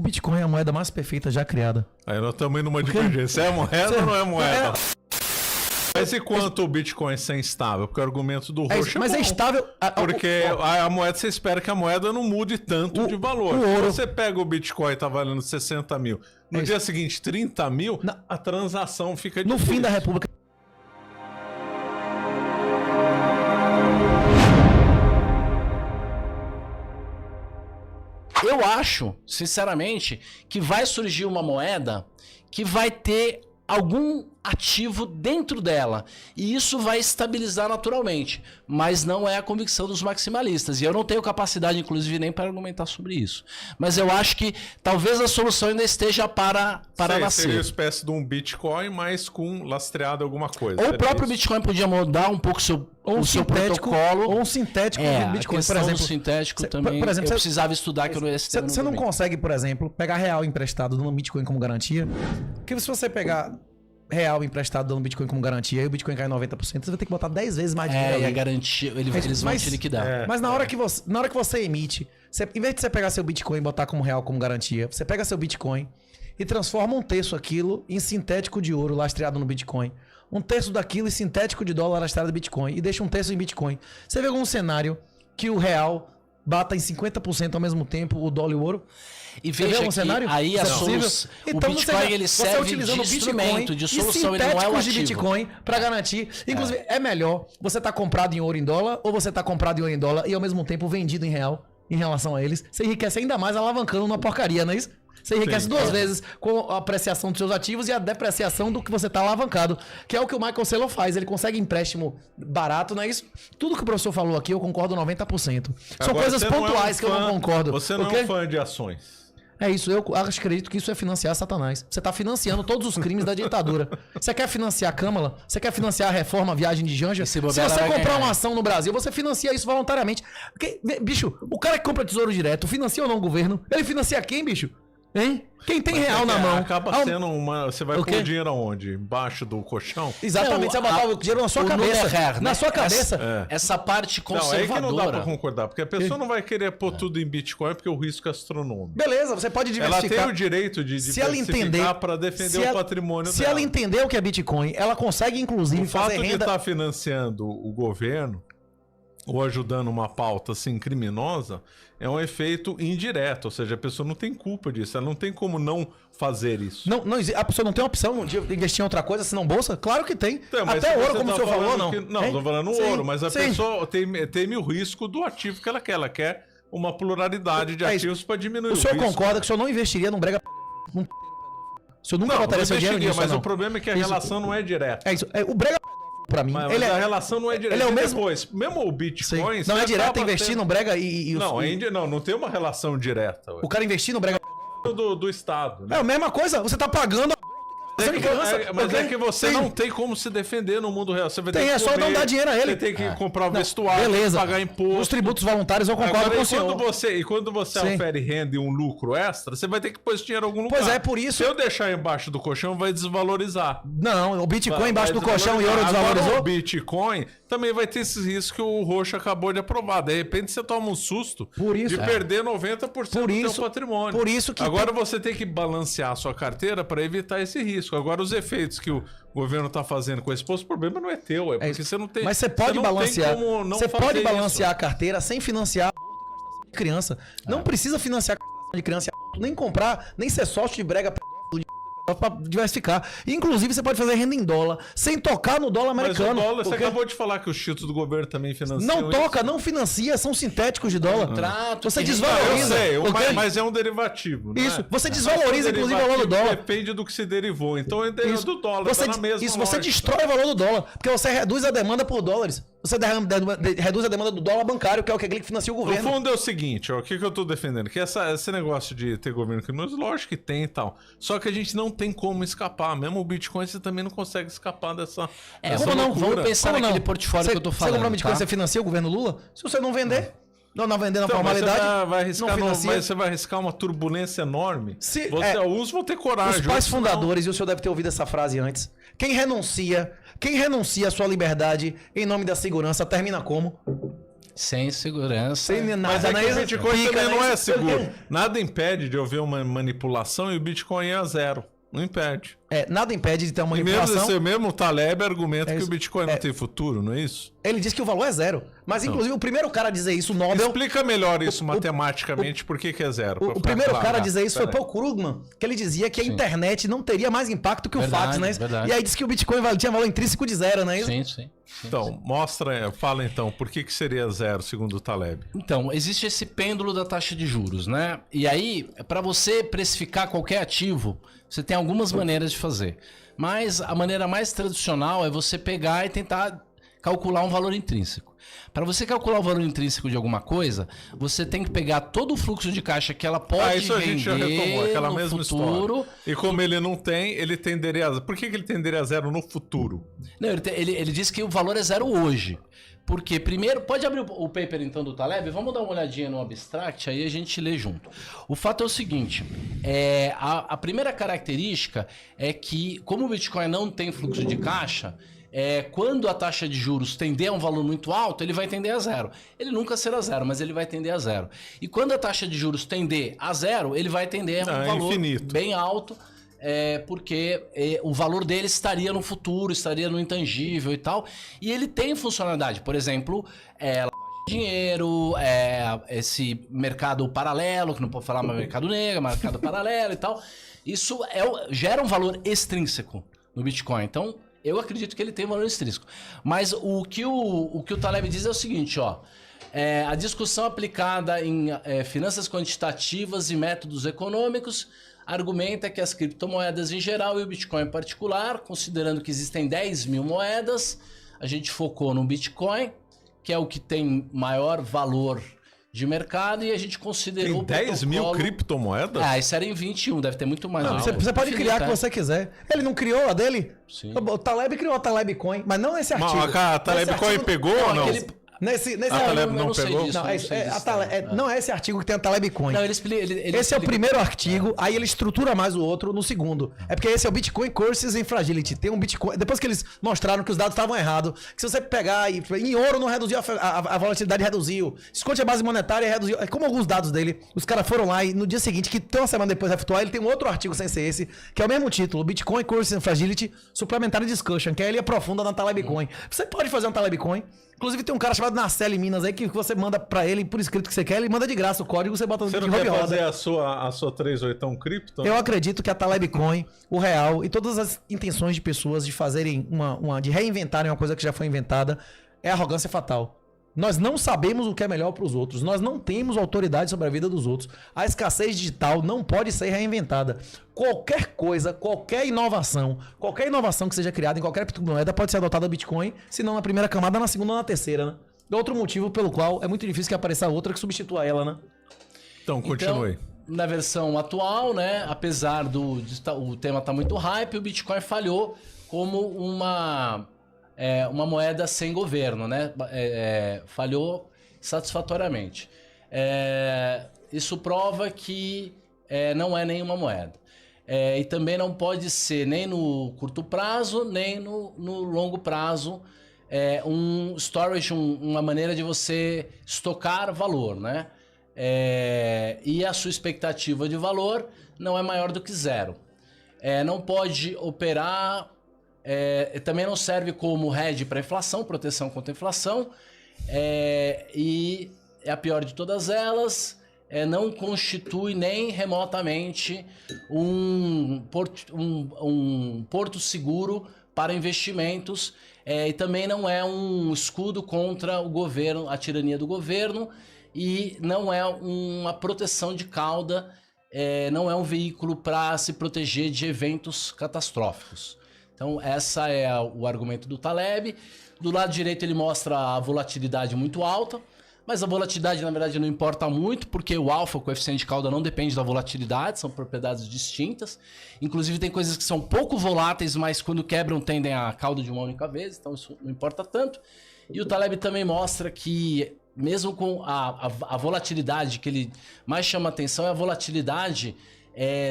Bitcoin é a moeda mais perfeita já criada. Aí nós estamos indo numa divergência. É moeda ou não é moeda? Mas e quanto o Bitcoin ser instável? Porque o argumento do Rocha mas é bom. É estável... Porque a moeda, você espera que a moeda não mude tanto de valor. O ouro... Se você pega o Bitcoin e tá valendo 60 mil, no dia seguinte 30 mil, a transação fica difícil. No fim da República... Eu acho, sinceramente, que vai surgir uma moeda que vai ter algum ativo dentro dela. E isso vai estabilizar naturalmente. Mas não é a convicção dos maximalistas. E eu não tenho capacidade, inclusive, nem para argumentar sobre isso. Mas eu acho que talvez a solução ainda esteja para nascer. Seria uma espécie de um Bitcoin, mas com lastreado alguma coisa. Ou o próprio Bitcoin podia mudar um pouco o seu protocolo. Ou um sintético do Bitcoin. Por exemplo, do sintético também. Por exemplo, eu precisava estudar que eu não ia ter. Você não consegue, por exemplo, pegar real emprestado no Bitcoin como garantia. Porque se você pegar real emprestado dando Bitcoin como garantia e o Bitcoin cai 90%, você vai ter que botar 10 vezes mais dinheiro. E a garantia, eles vão te liquidar. Mas na hora que você emite, em vez de você pegar seu Bitcoin e botar como real como garantia, você pega seu Bitcoin e transforma um terço aquilo em sintético de ouro lastreado no Bitcoin. Um terço daquilo em sintético de dólar lastreado no Bitcoin e deixa um terço em Bitcoin. Você vê algum cenário que o real bata em 50% ao mesmo tempo o dólar e o ouro? E veja que cenário? Aí a solução, então, o Bitcoin ele serve de instrumento, de solução, ele não é o ativo. De Bitcoin para garantir. Inclusive, é melhor você estar comprado em ouro em dólar ou você estar comprado em ouro em dólar e ao mesmo tempo vendido em real em relação a eles. Você enriquece ainda mais alavancando uma porcaria, não é isso? Você enriquece duas vezes com a apreciação dos seus ativos e a depreciação do que você está alavancado. Que é o que o Michael Saylor faz. Ele consegue empréstimo barato, não é isso? Tudo que o professor falou aqui, eu concordo 90%. São Agora, coisas pontuais que eu não concordo. Você não é um fã de ações. É isso, eu acredito que isso é financiar Satanás. Você está financiando todos os crimes da ditadura. Você quer financiar a Câmara? Você quer financiar a reforma, a viagem de Janja? Se você comprar uma ação no Brasil, você financia isso voluntariamente. Porque, bicho, o cara que compra tesouro direto, financia ou não o governo? Ele financia quem, bicho? Hein? Quem tem real na mão? Acaba sendo uma... Você vai pôr o dinheiro aonde? Embaixo do colchão? Exatamente, você vai botar o dinheiro na sua cabeça. Na sua cabeça. Essa parte conservadora. Não, é que não dá pra concordar. Porque a pessoa não vai querer pôr tudo em Bitcoin porque o risco é astronômico. Beleza, você pode diversificar. Ela tem o direito de diversificar para defender o patrimônio dela. Se ela entender o que é Bitcoin, ela consegue, inclusive, fazer renda... O fato de estar financiando o governo ou ajudando uma pauta assim criminosa é um efeito indireto, ou seja, a pessoa não tem culpa disso, ela não tem como não fazer isso. Não, a pessoa não tem opção de investir em outra coisa senão bolsa? Claro que tem. Então, até ouro, como o senhor falou, não. Não, tô falando ouro, mas a pessoa teme o risco do ativo que ela quer. Ela quer uma pluralidade de ativos para diminuir o risco. O senhor concorda que o senhor não investiria num brega... O senhor nunca botaria seu dinheiro nisso, mas o problema é que a relação não é direta. É isso. O brega... Pra mim, mas a relação não é direta. Ele é o mesmo. Depois, mesmo o Bitcoin... Não é direto investir no brega não tem uma relação direta. O cara investir no brega... Do Estado. Né? É a mesma coisa, você tá pagando... Mas é que você não tem como se defender no mundo real. Você vai ter que comer, só não dar dinheiro a ele. Você tem que comprar o vestuário, pagar imposto. Os tributos voluntários eu concordo com o senhor. Quando você ofere renda e um lucro extra, você vai ter que pôr esse dinheiro em algum lugar. Pois é, por isso... Se eu deixar embaixo do colchão, vai desvalorizar. Não, o Bitcoin embaixo do colchão e ouro desvalorizou. Agora, o Bitcoin também vai ter esses riscos que o Rocha acabou de aprovar. De repente você toma um susto de perder 90% do seu patrimônio. Por isso que agora você tem que balancear a sua carteira para evitar esse risco. Agora os efeitos que o governo está fazendo com esse posto, o problema não é teu, é porque você não tem. Mas você pode balancear. Você pode balancear a carteira sem financiar a criança. Não precisa financiar a de criança, nem comprar, nem ser sócio de brega pra diversificar. Inclusive, você pode fazer renda em dólar, sem tocar no dólar americano. Mas o dólar, você acabou de falar que os títulos do governo também financiam. Não toca, não financia, são sintéticos de dólar. Você desvaloriza. Eu sei, mas é um derivativo. Isso, né? Você desvaloriza, inclusive, o valor do dólar. Depende do que se derivou. Então, é do dólar. Você, tá na mesma você destrói o valor do dólar, porque você reduz a demanda por dólares. Você reduz a demanda do dólar bancário, que é aquele que financia o governo. No fundo é o seguinte, o que eu tô defendendo? Que esse negócio de ter governo criminoso, lógico que tem e tal. Só que a gente não tem como escapar. Mesmo o Bitcoin, você também não consegue escapar dessa como não? loucura. Vamos pensar naquele portfólio que eu tô falando. Você comprar Bitcoin, você financia o governo Lula? Se você não vender... Não vender na formalidade. Você vai arriscar uma turbulência enorme. Uns vão ter coragem. Os pais fundadores, e o senhor deve ter ouvido essa frase antes. Quem renuncia à sua liberdade em nome da segurança termina como? Sem segurança. Sem Mas nada, é que o né? Bitcoin Fica, também né? não é seguro. Nada impede de haver uma manipulação e o Bitcoin é a zero. Não impede. Nada impede de ter uma E mesmo manipulação. mesmo o Taleb argumenta É que isso. o Bitcoin não tem futuro, não é isso? Ele diz que o valor é zero. Mas, inclusive, o primeiro cara a dizer isso, o Nobel... Explica melhor isso matematicamente, por que é zero. pra O ficar primeiro claro. cara a dizer isso foi Pera aí. Paul Krugman, que ele dizia que a internet não teria mais impacto que o Verdade, fax, né? verdade. E aí disse que o Bitcoin tinha valor intrínseco de zero, né? Sim. Então, fala então, por que seria zero, segundo o Taleb? Então, existe esse pêndulo da taxa de juros, né? E aí, para você precificar qualquer ativo, você tem algumas maneiras de fazer. Mas a maneira mais tradicional é você pegar e tentar calcular um valor intrínseco. Para você calcular o valor intrínseco de alguma coisa, você tem que pegar todo o fluxo de caixa que ela pode Isso a gente já retomou, aquela no mesma futuro. história. E como ele não tem, ele tenderia a zero. Por que ele tenderia a zero no futuro? Não, ele diz que o valor é zero hoje. Porque, primeiro, pode abrir o paper então do Taleb? Vamos dar uma olhadinha no abstract, aí a gente lê junto. O fato é o seguinte, a primeira característica é que, como o Bitcoin não tem fluxo de caixa, quando a taxa de juros tender a um valor muito alto, ele vai tender a zero. Ele nunca será zero, mas ele vai tender a zero. E quando a taxa de juros tender a zero, ele vai tender a um valor infinito. bem alto, porque o valor dele estaria no futuro, estaria no intangível e tal. E ele tem funcionalidade, por exemplo, dinheiro, esse mercado paralelo, que não pode falar mais mercado negro, mercado paralelo e tal. Isso gera um valor extrínseco no Bitcoin. Então, eu acredito que ele tem valor extrínseco. Mas o que o Taleb diz é o seguinte, ó. A discussão aplicada em finanças quantitativas e métodos econômicos argumenta que as criptomoedas em geral e o Bitcoin em particular, considerando que existem 10 mil moedas, a gente focou no Bitcoin, que é o que tem maior valor de mercado, e a gente considerou Tem 10 mil criptomoedas? Isso era em 21, deve ter muito mais. Você pode criar o que você quiser. Ele não criou a dele? Sim. O Taleb criou a Taleb Coin, mas não esse artigo. Mas a Taleb Coin pegou ou não? Nesse A Taleb não pegou? Não é esse artigo que tem a Taleb Coin. Não, ele explica. Esse é o primeiro artigo, aí ele estrutura mais o outro no segundo. É porque esse é o Bitcoin Curses and Fragility. Tem um Bitcoin. Depois que eles mostraram que os dados estavam errados, que se você pegar e em ouro não reduziu, a volatilidade reduziu. Esconde a base monetária reduziu. É como alguns dados dele, os caras foram lá e no dia seguinte, que tem uma semana depois refutou, ele tem um outro artigo sem ser esse, que é o mesmo título: Bitcoin Curses and Fragility Supplementary Discussion, que aí ele aprofunda na Taleb Coin. Você pode fazer um Taleb Coin. Inclusive tem um cara chamado Narcel em Minas aí que você manda pra ele por escrito que você quer, ele manda de graça o código, você bota no Você não quer fazer a sua 38 cripto? Eu acredito que a Taleb Coin, o real e todas as intenções de pessoas de fazerem de reinventarem uma coisa que já foi inventada é arrogância fatal. Nós não sabemos o que é melhor para os outros. Nós não temos autoridade sobre a vida dos outros. A escassez digital não pode ser reinventada. Qualquer coisa, qualquer inovação que seja criada em qualquer criptomoeda pode ser adotada no Bitcoin, se não na primeira camada, na segunda ou na terceira, né? Outro motivo pelo qual é muito difícil que apareça outra que substitua ela, né? Então, continue. Então, na versão atual, né, apesar o tema estar muito hype, o Bitcoin falhou como uma moeda sem governo, né? Falhou satisfatoriamente. Isso prova que não é nenhuma moeda. E também não pode ser nem no curto prazo, nem no longo prazo um storage, uma maneira de você estocar valor, né? E a sua expectativa de valor não é maior do que zero. Não pode operar... também não serve como hedge para inflação, proteção contra a inflação, e é a pior de todas elas, não constitui nem remotamente um porto seguro para investimentos, e também não é um escudo contra o governo, a tirania do governo, e não é uma proteção de cauda, não é um veículo para se proteger de eventos catastróficos. Então, essa é o argumento do Taleb. Do lado direito, ele mostra a volatilidade muito alta, mas a volatilidade, na verdade, não importa muito, porque o alfa, o coeficiente de cauda, não depende da volatilidade, são propriedades distintas. Inclusive, tem coisas que são pouco voláteis, mas quando quebram, tendem a cauda de uma única vez, então isso não importa tanto. E o Taleb também mostra que, mesmo com a volatilidade, que ele mais chama atenção é a volatilidade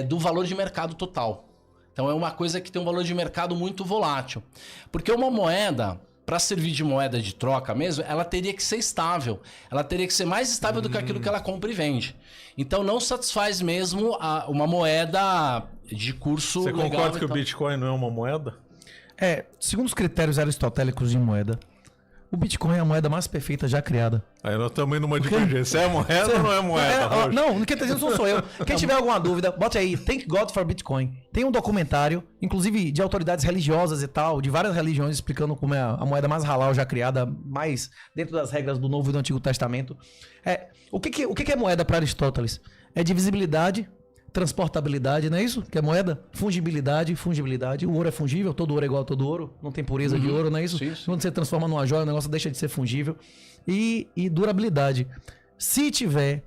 do valor de mercado total. Então é uma coisa que tem um valor de mercado muito volátil. Porque uma moeda, para servir de moeda de troca mesmo, ela teria que ser estável. Ela teria que ser mais estável do que aquilo que ela compra e vende. Então não satisfaz mesmo uma moeda de curso Você legal. concorda que então. o Bitcoin não é uma moeda? Segundo os critérios aristotélicos de moeda, o Bitcoin é a moeda mais perfeita já criada. Aí nós estamos indo numa divergência. É moeda ou não é moeda? Rocha? Não, quem tá dizendo não sou eu. Quem tiver alguma dúvida, bote aí, Thank God for Bitcoin. Tem um documentário, inclusive de autoridades religiosas e tal, de várias religiões, explicando como é a moeda mais halal já criada, mais dentro das regras do Novo e do Antigo Testamento. O que é moeda para Aristóteles? É divisibilidade, transportabilidade, não é isso? Que é moeda? Fungibilidade. O ouro é fungível, todo ouro é igual a todo ouro. Não tem pureza de ouro, não é isso? Sim. Quando você transforma numa joia, o negócio deixa de ser fungível. E durabilidade. Se tiver...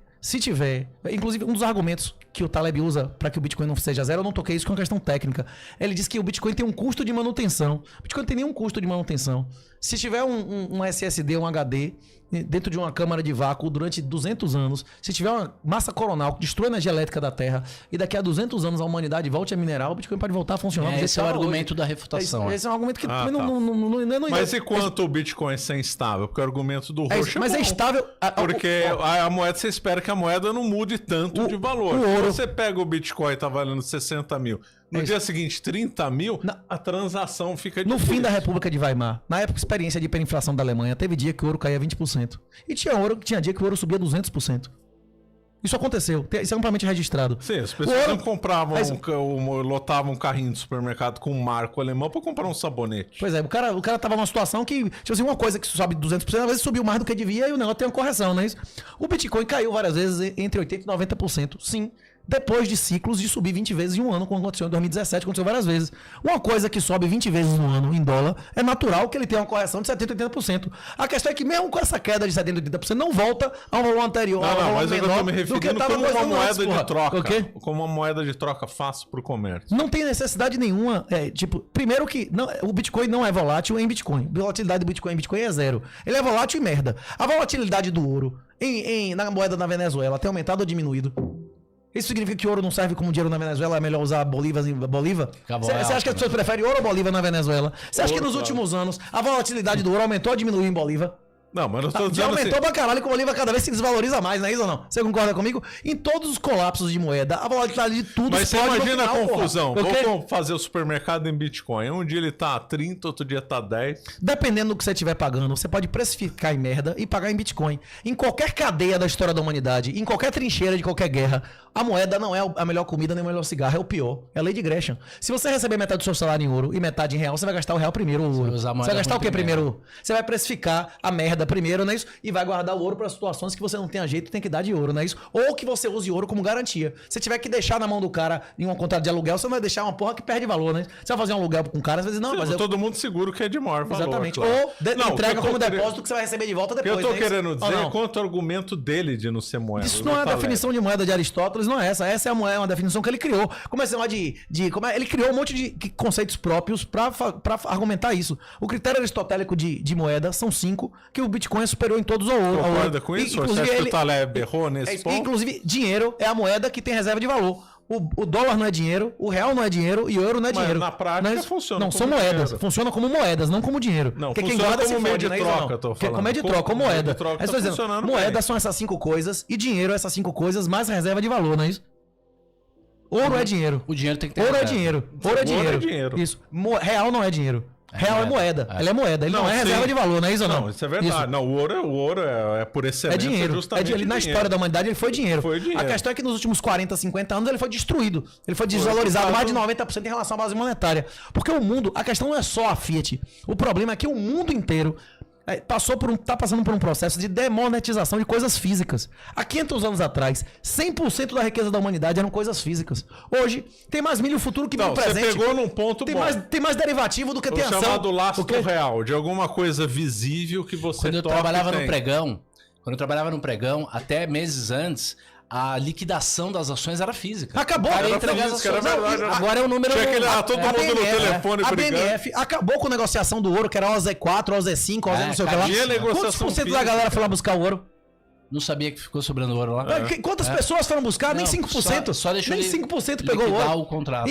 Inclusive, um dos argumentos que o Taleb usa para que o Bitcoin não seja zero, eu não toquei isso, que é uma questão técnica. Ele diz que o Bitcoin tem um custo de manutenção. O Bitcoin não tem nenhum custo de manutenção. Se tiver um SSD, um HD, dentro de uma câmara de vácuo durante 200 anos, se tiver uma massa coronal que destrói a energia elétrica da Terra e daqui a 200 anos a humanidade volte a minerar, o Bitcoin pode voltar a funcionar. Esse é o argumento da refutação. Esse é um argumento que também tá. não Mas e quanto o Bitcoin ser instável? Porque o argumento do Rocha mas bom. é estável. Porque a moeda, você espera que a moeda não mude tanto de valor. o ouro- Se você pega o Bitcoin e tá valendo 60 mil, no dia seguinte 30 mil, a transação fica No difícil. fim da República de Weimar, na época experiência de hiperinflação da Alemanha, teve dia que o ouro caía 20%. E tinha dia que o ouro subia 200%. Isso aconteceu. Isso é amplamente registrado. Sim, as pessoas ouro- não compravam, Mas- lotavam um carrinho de supermercado com um marco alemão pra comprar um sabonete. Pois é, o cara tava numa situação que, tipo assim, uma coisa que sobe 200%, às vezes subiu mais do que devia e o negócio tem uma correção, não é isso? O Bitcoin caiu várias vezes entre 80% e 90%, sim. Depois de ciclos de subir 20 vezes em um ano, como aconteceu em 2017, aconteceu várias vezes. Uma coisa que sobe 20 vezes no ano em dólar, é natural que ele tenha uma correção de 70%, 80%. A questão é que mesmo com essa queda de 70%, 80%, não volta ao valor anterior, ao Não, valor mas eu menor tô me do que referindo tava como uma custando moeda antes, porra. de troca. O quê? Como uma moeda de troca fácil pro comércio. Não tem necessidade nenhuma. Primeiro que o Bitcoin não é volátil em Bitcoin. A volatilidade do Bitcoin em Bitcoin é zero. Ele é volátil e merda. A volatilidade do ouro na moeda na Venezuela tem aumentado ou diminuído? Isso significa que ouro não serve como dinheiro na Venezuela? É melhor usar Bolívar? Você acha que as pessoas preferem ouro ou Bolívar na Venezuela? Você acha que nos últimos anos a volatilidade do ouro aumentou ou diminuiu em Bolívar? Não, mas eu tô Já dizendo assim... aumentou pra caralho que o Bolívar cada vez se desvaloriza mais, não é isso ou não? Você concorda comigo? Em todos os colapsos de moeda, a volatilidade de tudo Mas você explode no imagina final, a confusão. porra. Ok? Vamos fazer o supermercado em Bitcoin. Um dia ele tá a 30, outro dia tá 10. Dependendo do que você estiver pagando, você pode precificar em merda e pagar em Bitcoin. Em qualquer cadeia da história da humanidade, em qualquer trincheira de qualquer guerra, a moeda não é a melhor comida nem o melhor cigarro, é o pior. É a lei de Gresham. Se você receber metade do seu salário em ouro e metade em real, você vai gastar o real primeiro. O ouro. vai usar a moeda Você vai gastar o que ruim primeiro? Você vai precificar a merda primeiro, não é isso? E vai guardar o ouro para situações que você não tenha jeito e tem que dar de ouro, não é isso? Ou que você use ouro como garantia. Se tiver que deixar na mão do cara em um contrato de aluguel, você não vai deixar uma porra que perde valor, né? Você vai fazer um aluguel com um cara, às vezes não, mas Todo mundo seguro que é de maior valor. Exatamente. claro. Ou Não, entrega o que eu como tô depósito que você vai receber de volta O que depois. eu tô não é isso? querendo Ou dizer não? é quanto o argumento dele de não ser moeda. Isso não é a definição de moeda de Aristóteles, não é essa. Essa é uma definição que ele criou. Como é chamar ele criou um monte de conceitos próprios pra argumentar isso. O critério aristotélico de moeda são 5, que o Bitcoin é superior em todos ao ouro. Concorda com isso? Você acha que o Taleb errou nesse ponto? Inclusive, dinheiro é a moeda que tem reserva de valor. O dólar não é dinheiro, o real não é dinheiro e o euro não é Mas dinheiro. na prática Não é- funciona Não, como são moedas. dinheiro. Funciona como moedas, não como dinheiro. Não, Porque quem funciona guarda como se meio fode, de não é isso, troca, não? tô Como falando. meio de troca, como Como meio de moeda. troca É tá só dizendo, funcionando moedas bem. são essas 5 coisas e dinheiro essas 5 coisas mais reserva de valor, não é isso? Ouro é dinheiro. O dinheiro tem que ter Ouro é reserva. dinheiro. Ouro é Ouro é dinheiro. dinheiro. Isso. Real não é dinheiro. Real é moeda. Ele é moeda. Ele não é sim. reserva de valor, não é isso ou não? Não, isso é verdade. Não, o ouro é por É excelência dinheiro. justamente Na dinheiro. história da humanidade ele foi dinheiro. Foi dinheiro. A questão é que nos últimos 40, 50 anos ele foi destruído. Ele foi desvalorizado mais de 90% em relação à base monetária. Porque o mundo, a questão não é só a Fiat. O problema é que o mundo inteiro tá passando por um processo de demonetização de coisas físicas. Há 500 anos atrás, 100% da riqueza da humanidade eram coisas físicas. Hoje, tem mais milho futuro que milho Não, você presente. pegou num ponto Tem bom. mais derivativo do que tem O ação. chamado lastro O quê? real, de alguma coisa visível que você Quando eu toca trabalhava e no tem. pregão, até meses antes, a liquidação das ações era física. Acabou. O cara ia Era entregar as física, era ações. verdade, era- Agora é o número... Tinha aquele lá, todo A mundo no BNF, telefone a brigando. BNF acabou com a negociação do ouro, que era OZ4, OZ5, OZ não sei o que lá. tinha negociação Quantos por cento da física. galera foi lá buscar o ouro? Não sabia que ficou sobrando ouro lá. Quantas pessoas foram buscar? Nem Não, 5%. só deixou Nem ele 5% pegou o liquidar ouro. o contrato.